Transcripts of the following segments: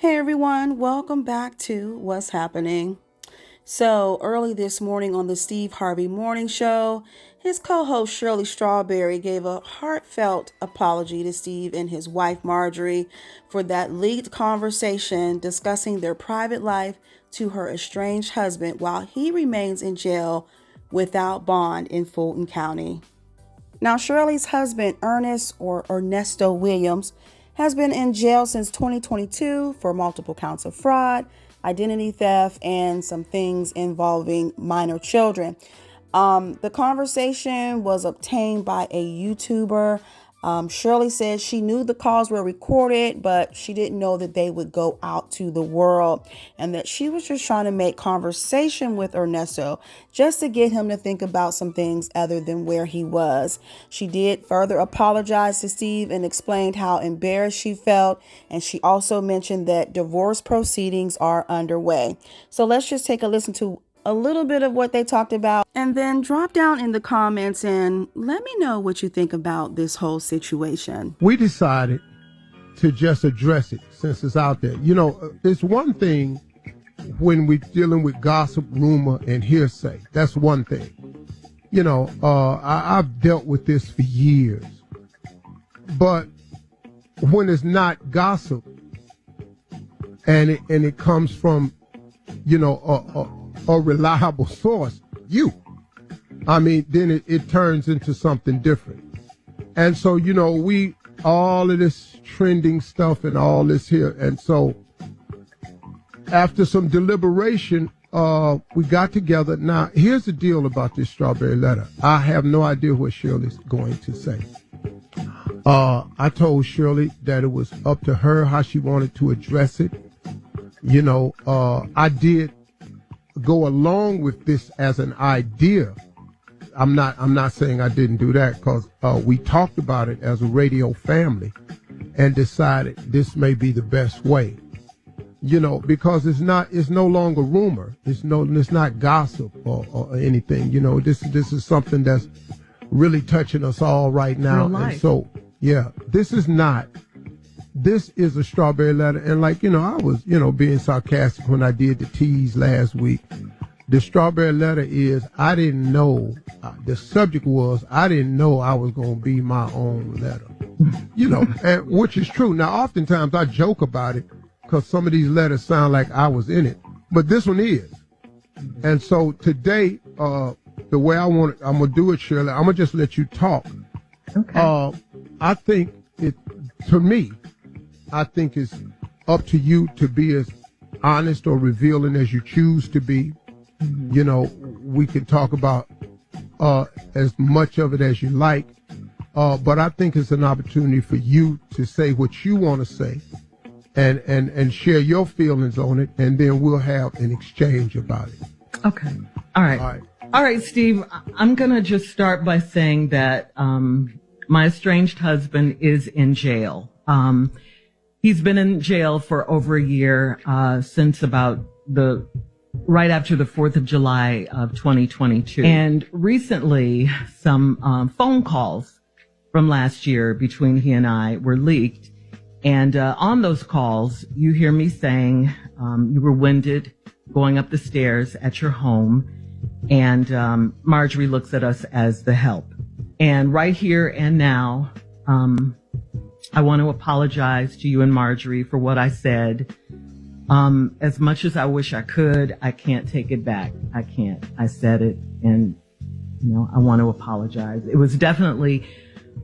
Hey everyone, welcome back to What's Happening. So, early this morning on the Steve Harvey Morning Show, his co host Shirley Strawberry gave a heartfelt apology to Steve and his wife Marjorie for that leaked conversation discussing their private life to her estranged husband while he remains in jail without bond in Fulton County. Now, Shirley's husband, Ernest or Ernesto Williams, has been in jail since 2022 for multiple counts of fraud, identity theft, and some things involving minor children. The conversation was obtained by a YouTuber. Shirley said she knew the calls were recorded, but she didn't know that they would go out to the world, and that she was just trying to make conversation with Ernesto just to get him to think about some things other than where he was. She did further apologize to Steve and explained how embarrassed she felt, and she also mentioned that divorce proceedings are underway. So let's just take a listen to a little bit of what they talked about, and then drop down in the comments and let me know what you think about this whole situation. We decided to just address it since it's out there. You know, it's one thing when we're dealing with gossip, rumor, and hearsay. That's one thing. You know, I've dealt with this for years. But when it's not gossip and it comes from, you know, a reliable source, then it turns into something different. And so, you know, all of this trending stuff and all this here. And so after some deliberation, we got together. Now, here's the deal about this strawberry letter. I have no idea what Shirley's going to say. I told Shirley that it was up to her how she wanted to address it. You know, I did go along with this as an idea. I'm not saying I didn't do that, because we talked about it as a radio family and decided this may be the best way. You know, because it's no longer rumor. It's not gossip or anything. You know, this is something that's really touching us all right now. And so, yeah, this is a strawberry letter. And like, you know, I was, you know, being sarcastic when I did the tease last week. The strawberry letter is, I didn't know, the subject was, I didn't know I was going to be my own letter. You know, and, which is true. Now, oftentimes I joke about it because some of these letters sound like I was in it. But this one is. And so today, the way I'm going to do it, Shirley, I'm going to just let you talk. Okay. I think I think it's up to you to be as honest or revealing as you choose to be. Mm-hmm. You know, we can talk about as much of it as you like, but I think it's an opportunity for you to say what you want to say and share your feelings on it, and then we'll have an exchange about it. Okay. All right, Steve, I'm going to just start by saying that my estranged husband is in jail. He's been in jail for over a year, since about right after the 4th of July of 2022. And recently, some phone calls from last year between he and I were leaked. And on those calls, you hear me saying you were winded going up the stairs at your home, and Marjorie looks at us as the help. And right here and now, I want to apologize to you and Marjorie for what I said. As much as I wish I could, I can't take it back. I can't. I said it, and, you know, I want to apologize. It was definitely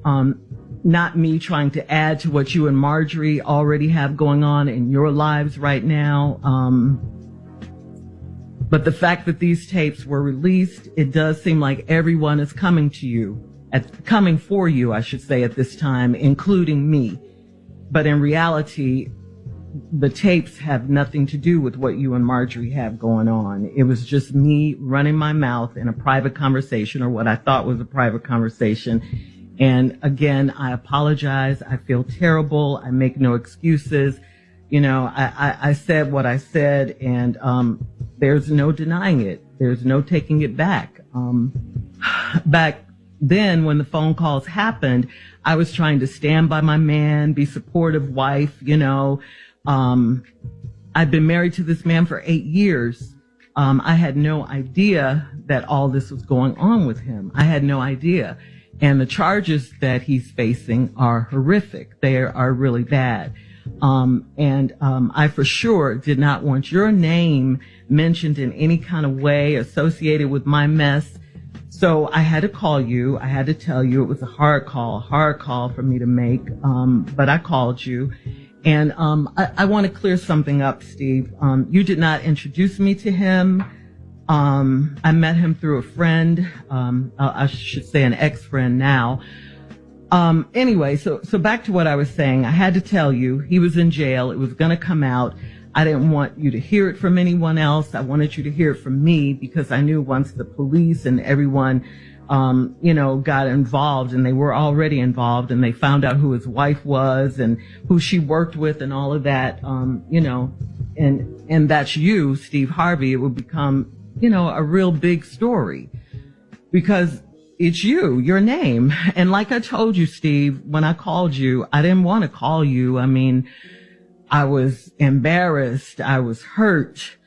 not me trying to add to what you and Marjorie already have going on in your lives right now. But the fact that these tapes were released, it does seem like everyone is coming for you, I should say, at this time, including me. But in reality, the tapes have nothing to do with what you and Marjorie have going on. It was just me running my mouth in a private conversation, or what I thought was a private conversation. And again, I apologize. I feel terrible. I make no excuses. You know, I said what I said, and there's no denying it. There's no taking it back. Back then, when the phone calls happened, I was trying to stand by my man, be supportive wife, you know, I'd been married to this man for 8 years. I had no idea that all this was going on with him. I had no idea. And the charges that he's facing are horrific. They are really bad. I for sure did not want your name mentioned in any kind of way associated with my mess. So I had to call you. I had to tell you. It was a hard call for me to make. But I called you. And I want to clear something up, Steve. You did not introduce me to him. I met him through a friend. I should say an ex-friend now. Anyway, so back to what I was saying. I had to tell you, he was in jail. It was going to come out. I didn't want you to hear it from anyone else. I wanted you to hear it from me because I knew once the police and everyone, got involved, and they were already involved, and they found out who his wife was and who she worked with and all of that, and that's you, Steve Harvey, it would become, a real big story because it's you, your name. And like I told you, Steve, when I called you, I didn't want to call you. I mean, I was embarrassed. I was hurt.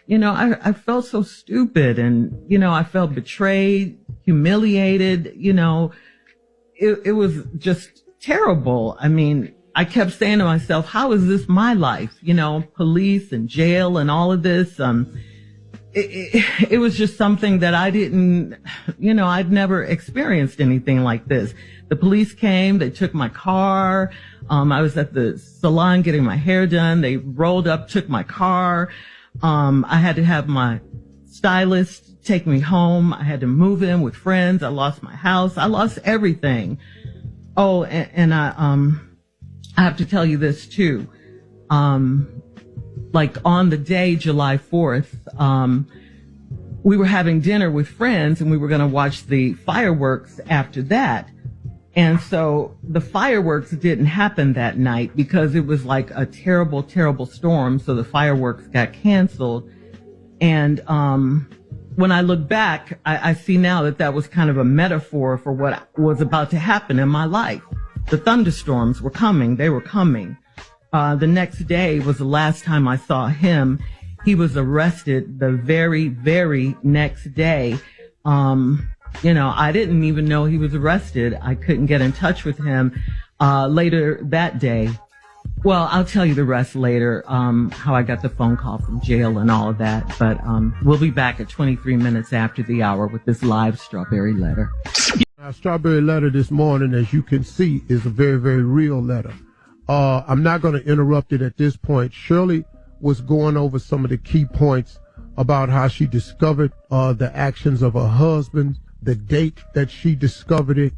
I felt so stupid, and, I felt betrayed, humiliated. It was just terrible. I mean, I kept saying to myself, how is this my life? Police and jail and all of this. It was just something that I didn't, I'd never experienced anything like this. The police came, they took my car. I was at the salon getting my hair done. They rolled up, took my car. I had to have my stylist take me home. I had to move in with friends. I lost my house. I lost everything. Oh, and I have to tell you this too. Like on the day, July 4th, we were having dinner with friends and we were going to watch the fireworks after that. And so the fireworks didn't happen that night because it was like a terrible, terrible storm. So the fireworks got canceled. And when I look back, I see now that was kind of a metaphor for what was about to happen in my life. The thunderstorms were coming. They were coming. The next day was the last time I saw him. He was arrested the very, very next day. I didn't even know he was arrested. I couldn't get in touch with him later that day. Well, I'll tell you the rest later, how I got the phone call from jail and all of that. But we'll be back at 23 minutes after the hour with this live Strawberry Letter. Our Strawberry Letter this morning, as you can see, is a very, very real letter. I'm not going to interrupt it at this point. Shirley was going over some of the key points about how she discovered the actions of her husband, the date that she discovered it.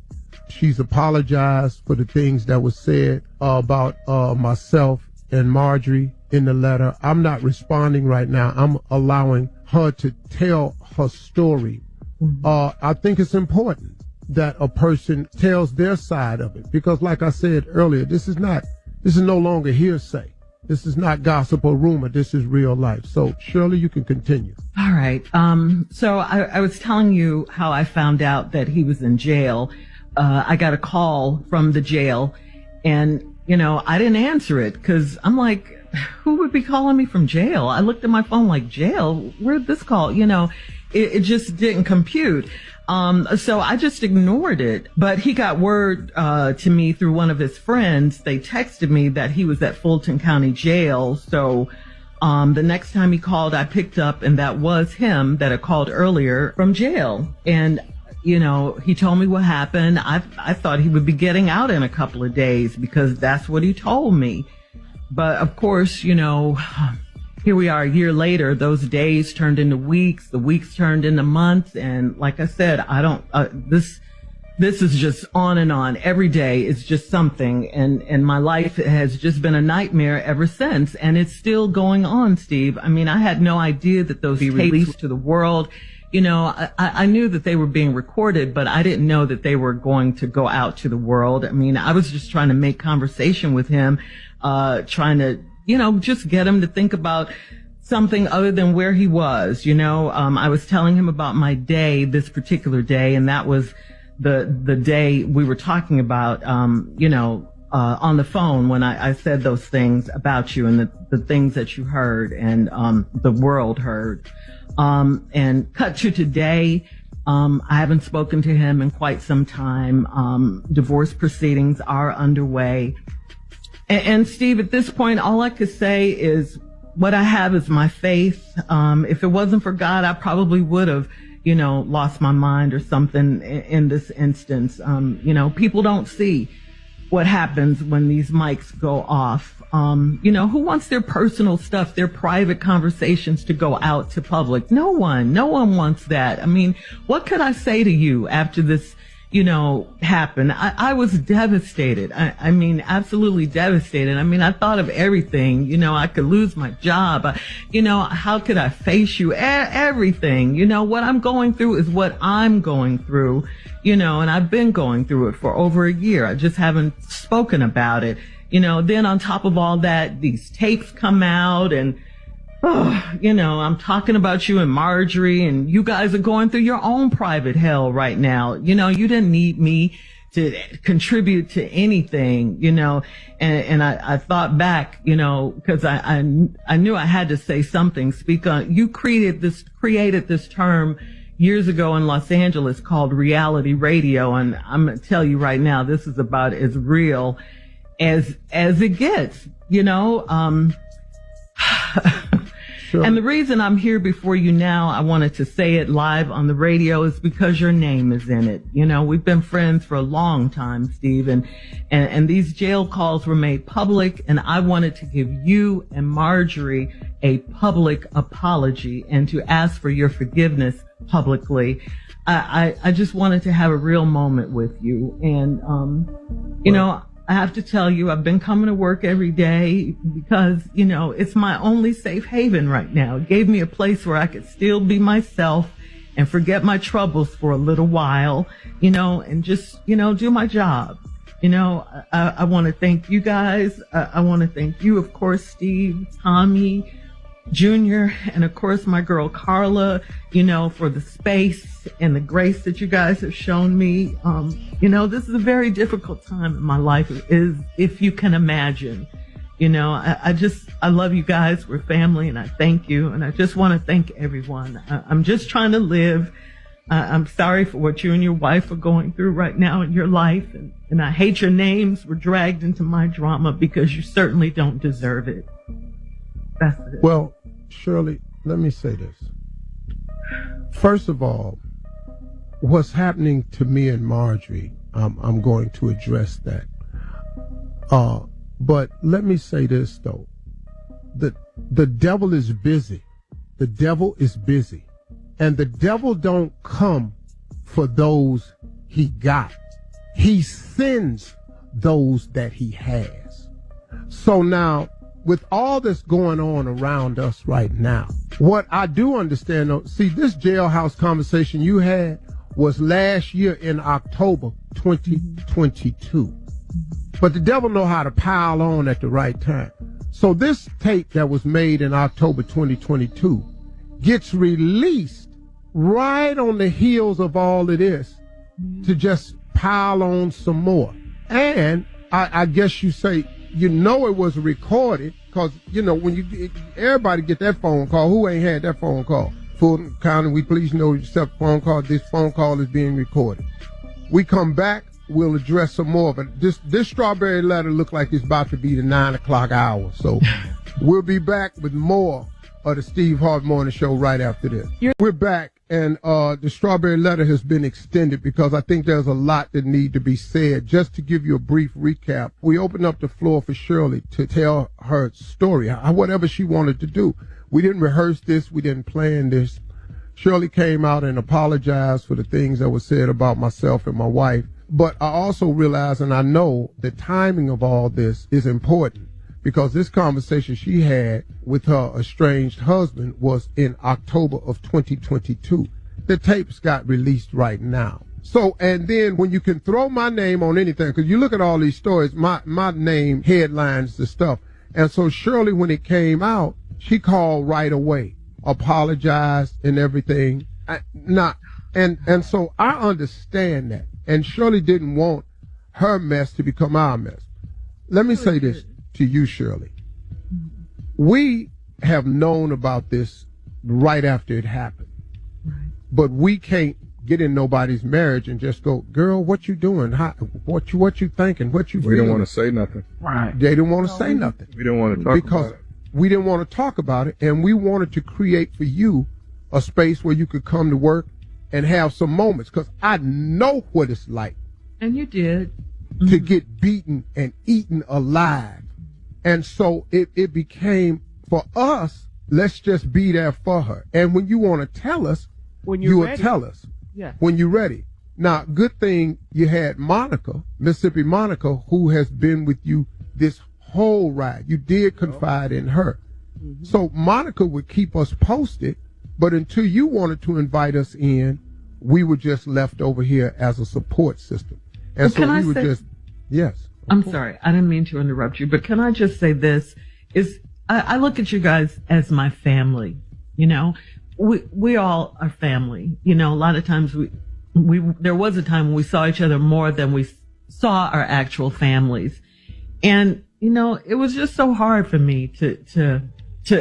She's apologized for the things that were said about myself and Marjorie in the letter. I'm not responding right now. I'm allowing her to tell her story. I think it's important that a person tells their side of it because, like I said earlier, this is no longer hearsay. This is not gossip or rumor. This is real life. So, Shirley, you can continue. All right. So I was telling you how I found out that he was in jail. I got a call from the jail and, I didn't answer it because I'm like, who would be calling me from jail? I looked at my phone like, jail? Where'd this call? It just didn't compute. So I just ignored it. But he got word to me through one of his friends. They texted me that he was at Fulton County Jail. So the next time he called, I picked up, and that was him that had called earlier from jail. And, he told me what happened. I thought he would be getting out in a couple of days because that's what he told me. But of course, here we are a year later. Those days turned into weeks. The weeks turned into months. And like I said, this is just on and on. Every day is just something. And my life has just been a nightmare ever since. And it's still going on, Steve. I mean, I had no idea that those be released to the world. I knew that they were being recorded, but I didn't know that they were going to go out to the world. I mean, I was just trying to make conversation with him, trying to, just get him to think about something other than where he was. I was telling him about my day, this particular day, and that was the day we were talking about, on the phone when I said those things about you and the things that you heard and the world heard. And cut to today, I haven't spoken to him in quite some time. Divorce proceedings are underway. And Steve, at this point, all I could say is what I have is my faith. If it wasn't for God, I probably would have, lost my mind or something in this instance. People don't see what happens when these mics go off. Who wants their personal stuff, their private conversations to go out to public? No one wants that. I mean, what could I say to you after this, happened? I was devastated. I mean, absolutely devastated. I mean, I thought of everything, I could lose my job. How could I face you? Everything, what I'm going through is what I'm going through, and I've been going through it for over a year. I just haven't spoken about it. Then on top of all that, these tapes come out and, I'm talking about you and Marjorie, and you guys are going through your own private hell right now. You didn't need me to contribute to anything, and I thought back, cause I knew I had to say something, speak on, you created this term years ago in Los Angeles called reality radio. And I'm going to tell you right now, this is about as real as it gets, Sure. And the reason I'm here before you now, I wanted to say it live on the radio, is because your name is in it. We've been friends for a long time, Steve, and these jail calls were made public, and I wanted to give you and Marjorie a public apology and to ask for your forgiveness publicly. I just wanted to have a real moment with you. And, I have to tell you, I've been coming to work every day because, it's my only safe haven right now. It gave me a place where I could still be myself and forget my troubles for a little while, and just, do my job. I want to thank you guys. I want to thank you, of course, Steve, Tommy, Junior, and of course my girl Carla, for the space and the grace that you guys have shown me. This is a very difficult time in my life, if you can imagine. I love you guys. We're family, and I thank you. And I just want to thank everyone. I'm just trying to live. I'm sorry for what you and your wife are going through right now in your life. And I hate your names were dragged into my drama because you certainly don't deserve it. That's it. Well, Shirley, let me say this. First of all, what's happening to me and Marjorie, I'm going to address that. But let me say this, though. The devil is busy. The devil is busy. And the devil don't come for those he got. He sends those that he has. So now, with all that's going on around us right now, what I do understand, though, see, this jailhouse conversation you had was last year in October 2022. But the devil know how to pile on at the right time. So this tape that was made in October 2022 gets released right on the heels of all of this to just pile on some more. And I guess you say, it was recorded because, when everybody get that phone call, who ain't had that phone call? Fulton County, we please know yourself phone call. This phone call is being recorded. We come back, we'll address some more of it. This strawberry letter look like it's about to be the 9 o'clock hour. So we'll be back with more of the Steve Harvey Morning Show right after this. We're back, and the strawberry letter has been extended because I think there's a lot that need to be said. Just to give you a brief recap, we opened up the floor for Shirley to tell her story, whatever she wanted to do. We didn't rehearse this. We didn't plan this. Shirley came out and apologized for the things that were said about myself and my wife. But I also realize, and I know, the timing of all this is important because this conversation she had with her estranged husband was in October of 2022. The tapes got released right now. So, and then when you can throw my name on anything, because you look at all these stories, my name headlines the stuff. And so Shirley, when it came out, she called right away, apologized and everything. And so I understand that. And Shirley didn't want her mess to become our mess. let me say this to you, Shirley. We have known about this right after it happened. Right. But we can't get in nobody's marriage and just go, girl, what you doing? What you thinking? What you feeling? We didn't want to say nothing. Right. They didn't want to say nothing. We didn't want to talk about it. We didn't want to talk about it, and we wanted to create for you a space where you could come to work and have some moments, because I know what it's like. And you did. To get beaten and eaten alive. And so it became, for us, let's just be there for her. And when you want to tell us, you will tell us. Yeah. When you're ready. Now, good thing you had Monica, Mississippi Monica, who has been with you this whole ride. You did confide in her. Mm-hmm. So Monica would keep us posted, but until you wanted to invite us in, we were just left over here as a support system. And well, so we were just, yes. I'm sorry, I didn't mean to interrupt you, but can I just say this? I look at you guys as my family, you know? We all are family. You know, a lot of times there was a time when we saw each other more than we saw our actual families. And, you know, it was just so hard for me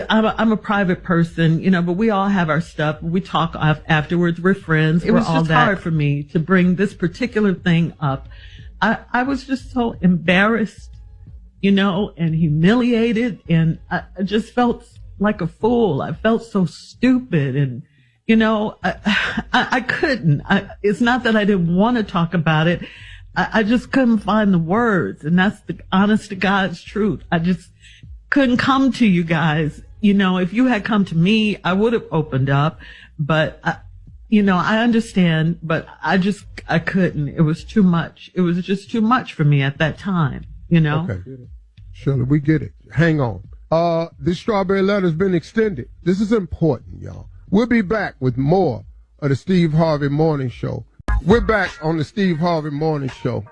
I'm a private person, you know, but we all have our stuff. We talk afterwards. We're friends. It was just hard for me to bring this particular thing up. I was just so embarrassed, you know, and humiliated. And I just felt like a fool. I felt so stupid. And, you know, I couldn't. It's not that I didn't want to talk about it. I just couldn't find the words. And that's the honest to God's truth. I just couldn't come to you guys. You know, if you had come to me, I would have opened up, but you know, I understand, but I couldn't. It was too much. It was just too much for me at that time, you know? Okay. Shirley, we get it. Hang on. This strawberry letter has been extended. This is important, y'all. We'll be back with more of the Steve Harvey Morning Show. We're back on the Steve Harvey Morning Show.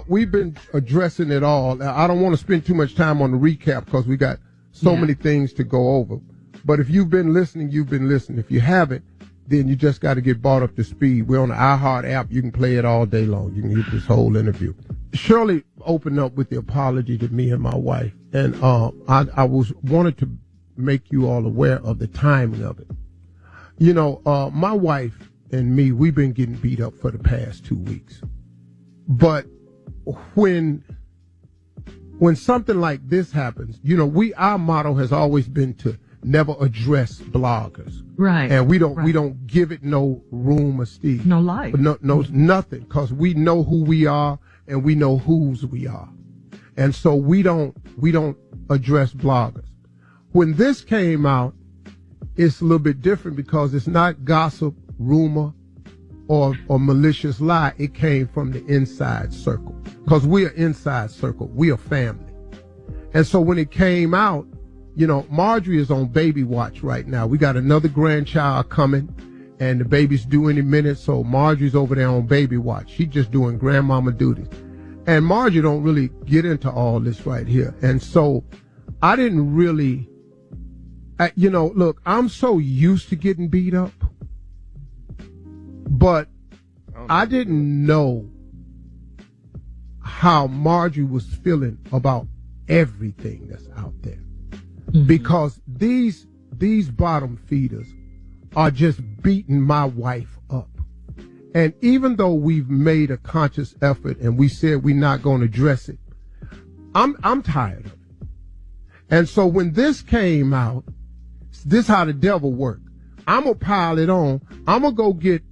We've been addressing it all. I don't want to spend too much time on the recap because we got so many things to go over. But if you've been listening, you've been listening. If you haven't, then you just got to get brought up to speed. We're on the iHeart app. You can play it all day long. You can hear this whole interview. Shirley opened up with the apology to me and my wife. And I wanted to make you all aware of the timing of it. You know, my wife and me, we've been getting beat up for the past 2 weeks. But when something like this happens, you know, our motto has always been to never address bloggers. Right. And we don't give it no room or Steve. No life. No, nothing. Because we know who we are and we know whose we are. And so we don't address bloggers. When this came out, it's a little bit different because it's not gossip, rumor, or malicious lie. It came from the inside circle. Because we are inside circle. We are family. And so when it came out, you know, Marjorie is on baby watch right now. We got another grandchild coming, and the baby's due any minute, so Marjorie's over there on baby watch. She's just doing grandmama duties. And Marjorie don't really get into all this right here. And so I didn't really, you know, look, I'm so used to getting beat up, but I didn't know how Marjorie was feeling about everything that's out there. Mm-hmm. Because these bottom feeders are just beating my wife up. And even though we've made a conscious effort and we said we're not going to address it, I'm tired of it. And so when this came out, this how the devil worked. I'm going to pile it on. I'm going to go get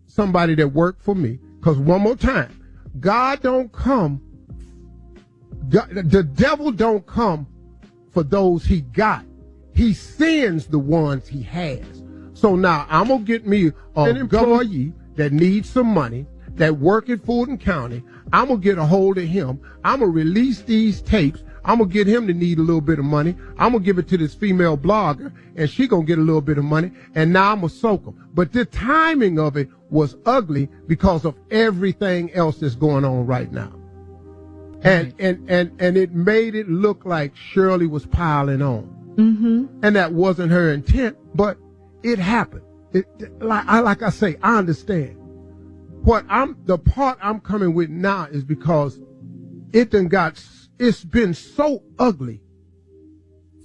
somebody that worked for me. Because one more time, God don't come. The devil don't come for those he got. He sends the ones he has. So now I'm going to get me an employee that needs some money, that work at Fulton County. I'm going to get a hold of him. I'm going to release these tapes. I'm going to get him to need a little bit of money. I'm going to give it to this female blogger, and she going to get a little bit of money, and now I'm going to soak them. But the timing of it was ugly because of everything else that's going on right now. And it made it look like Shirley was piling on. Mm-hmm. And that wasn't her intent, but it happened. Like I say, I understand. The part I'm coming with now is because it done got it's been so ugly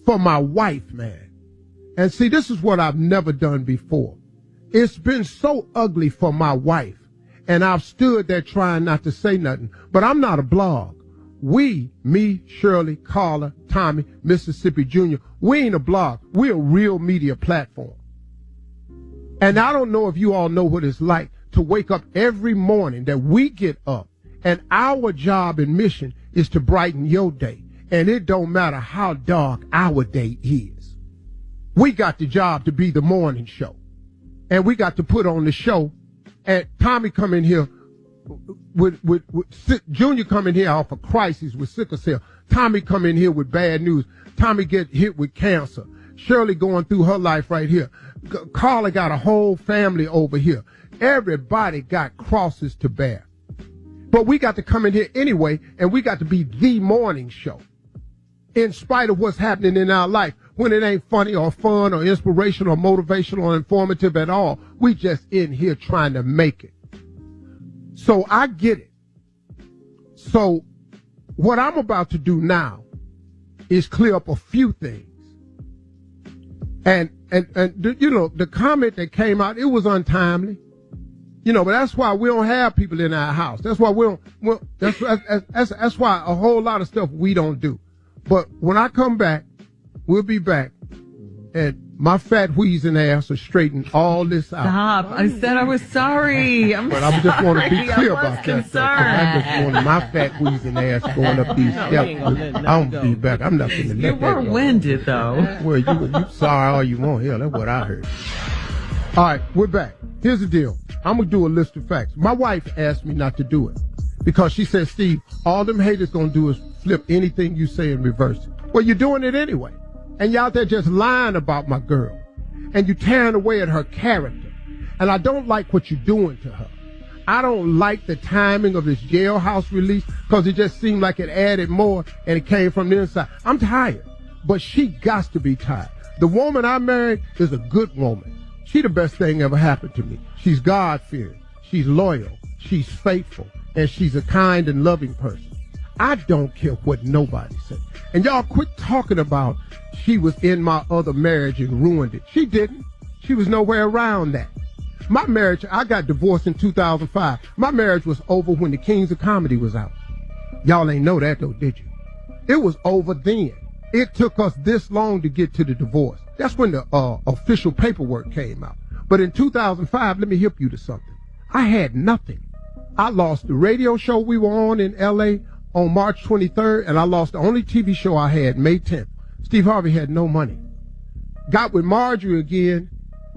for my wife, man. And see, this is what I've never done before. It's been so ugly for my wife. And I've stood there trying not to say nothing. But I'm not a blog. We, me, Shirley, Carla, Tommy, Mississippi Jr., we ain't a blog. We're a real media platform. And I don't know if you all know what it's like to wake up every morning that we get up, and our job and mission is to brighten your day. And it don't matter how dark our day is. We got the job to be the morning show. And we got to put on the show. And Tommy come in here with Junior come in here off a crisis with sickle cell. Tommy come in here with bad news. Tommy get hit with cancer. Shirley going through her life right here. Carla got a whole family over here. Everybody got crosses to bear. But we got to come in here anyway, and we got to be the morning show. In spite of what's happening in our life, when it ain't funny or fun or inspirational or motivational or informative at all, we just in here trying to make it. So I get it. So what I'm about to do now is clear up a few things. And you know, the comment that came out, it was untimely. You know, but that's why we don't have people in our house. That's why that's why a whole lot of stuff we don't do. But when I come back, we'll be back, and my fat wheezing ass will straighten all this out. Stop. I said I was sorry. But I just want to be clear about that. I just want my fat wheezing ass going up these steps. I'm going to be back. I'm not going to let You were winded, though. Well, you sorry all you want. Hell, that's what I heard. All right, we're back. Here's the deal. I'm going to do a list of facts. My wife asked me not to do it because she said, Steve, all them haters going to do is flip anything you say and reverse it. Well, you're doing it anyway. And you out there just lying about my girl. And you tearing away at her character. And I don't like what you're doing to her. I don't like the timing of this jailhouse release because it just seemed like it added more and it came from the inside. I'm tired. But she got to be tired. The woman I married is a good woman. She the best thing ever happened to me. She's God-fearing. She's loyal. She's faithful. And she's a kind and loving person. I don't care what nobody says. And y'all quit talking about she was in my other marriage and ruined it. She didn't. She was nowhere around that. My marriage, I got divorced in 2005. My marriage was over when the Kings of Comedy was out. Y'all ain't know that though, did you? It was over then. It took us this long to get to the divorce. That's when the official paperwork came out. But in 2005, let me hip you to something. I had nothing. I lost the radio show we were on in L.A. on March 23rd, and I lost the only TV show I had, May 10th. Steve Harvey had no money. Got with Marjorie again,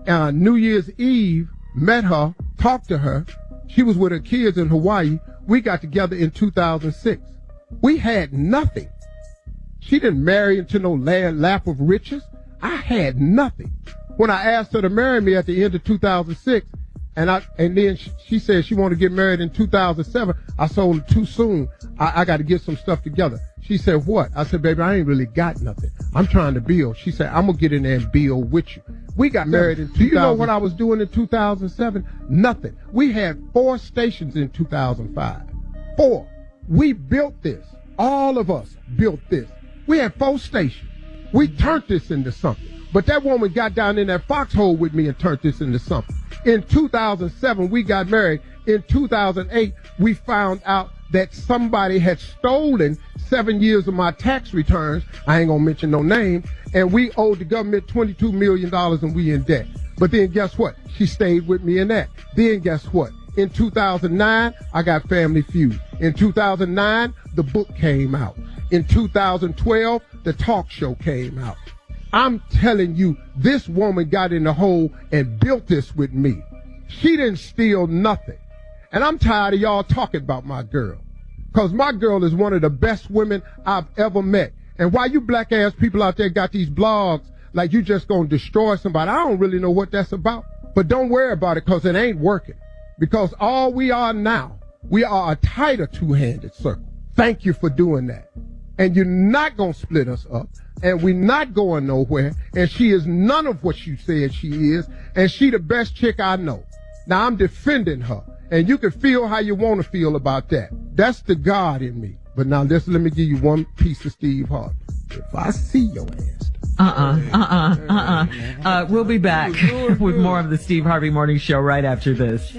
New Year's Eve, met her, talked to her. She was with her kids in Hawaii. We got together in 2006. We had nothing. She didn't marry into no lap of riches. I had nothing. When I asked her to marry me at the end of 2006, and then she said she wanted to get married in 2007. I sold it too soon. I got to get some stuff together. She said, what? I said, baby, I ain't really got nothing. I'm trying to build. She said, I'm going to get in there and build with you. We got married in 2000. Do you know what I was doing in 2007? Nothing. We had 4 stations in 2005. 4. We built this. All of us built this. We had 4 stations. We turned this into something. But that woman got down in that foxhole with me and turned this into something. In 2007, we got married. In 2008, we found out that somebody had stolen 7 years of my tax returns. I ain't gonna mention no name. And we owed the government $22 million and we in debt. But then guess what? She stayed with me in that. Then guess what? In 2009, I got Family Feud. In 2009, the book came out. In 2012, the talk show came out. I'm telling you, this woman got in the hole and built this with me. She didn't steal nothing. And I'm tired of y'all talking about my girl. Because my girl is one of the best women I've ever met. And why you black ass people out there got these blogs like you just gonna destroy somebody, I don't really know what that's about. But don't worry about it because it ain't working. Because all we are now, we are a tighter two-handed circle. Thank you for doing that. And you're not gonna split us up. And we're not going nowhere. And she is none of what you said she is. And she the best chick I know. Now I'm defending her. And you can feel how you want to feel about that. That's the God in me. But now let me give you one piece of Steve Harvey. If I see your ass. We'll be back with more of the Steve Harvey Morning Show right after this.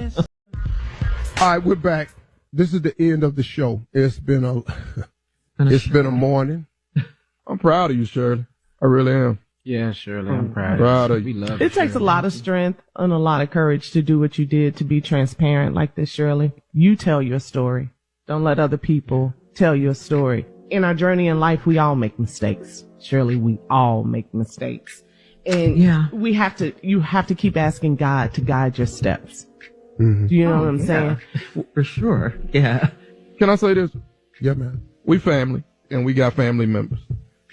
All right, we're back. This is the end of the show. It's been a morning. I'm proud of you, Shirley. I really am. Yeah, Shirley, I'm proud of you. you. We love It takes a lot of strength and a lot of courage to do what you did, to be transparent like this, Shirley. You tell your story. Don't let other people tell your story. In our journey in life, we all make mistakes. Shirley, we all make mistakes. And you have to keep asking God to guide your steps. Mm-hmm. Do you know what I'm saying? For sure. Yeah. Can I say this? Yeah, man. We family, and we got family members.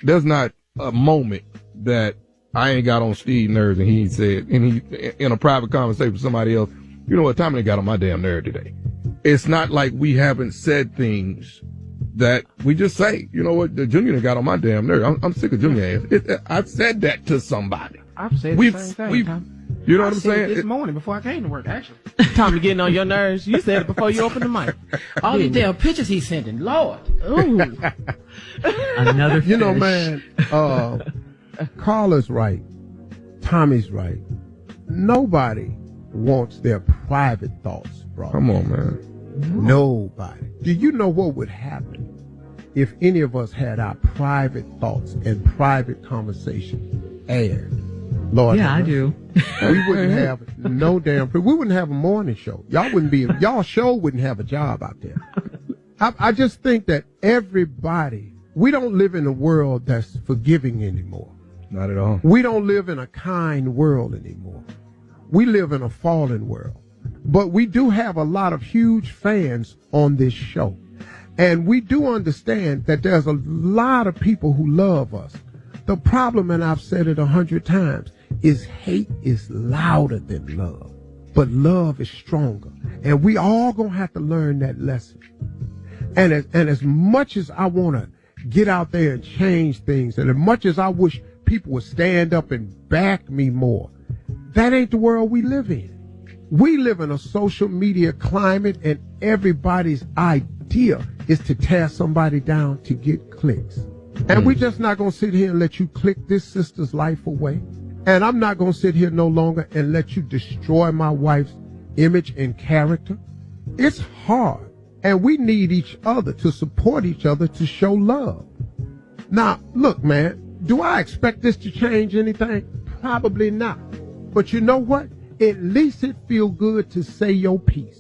There's not a moment that I ain't got on Steve's nerves and he ain't said, and he, in a private conversation with somebody else, you know what, Tommy got on my damn nerve today. It's not like we haven't said things that we just say, you know what, the Junior got on my damn nerve. I'm sick of Junior ass. I've said that to somebody. I've said the same thing, Tom. You know what I'm saying? This morning before I came to work, actually. Tommy getting on your nerves. You said it before you opened the mic. All these damn pictures he's sending, Lord. Ooh. Another fish. You know, man, Carla's right. Tommy's right. Nobody wants their private thoughts brought. Come on, man. Nobody. Do you know what would happen if any of us had our private thoughts and private conversations aired? Lord, yeah, I do. We wouldn't have no damn. We wouldn't have a morning show. Y'all show wouldn't have a job out there. I just think that we don't live in a world that's forgiving anymore. Not at all. We don't live in a kind world anymore. We live in a fallen world. But we do have a lot of huge fans on this show. And we do understand that there's a lot of people who love us. The problem, and I've said it 100 times, is hate is louder than love. But love is stronger. And we all gonna have to learn that lesson. And as much as I want to get out there and change things, and as much as I wish people would stand up and back me more, that ain't the world we live in. We live in a social media climate, and everybody's idea is to tear somebody down to get clicks. And we're just not going to sit here and let you click this sister's life away. And I'm not going to sit here no longer and let you destroy my wife's image and character. It's hard. And we need each other to support each other to show love. Now, look, man, do I expect this to change anything? Probably not. But you know what? At least it feel good to say your piece.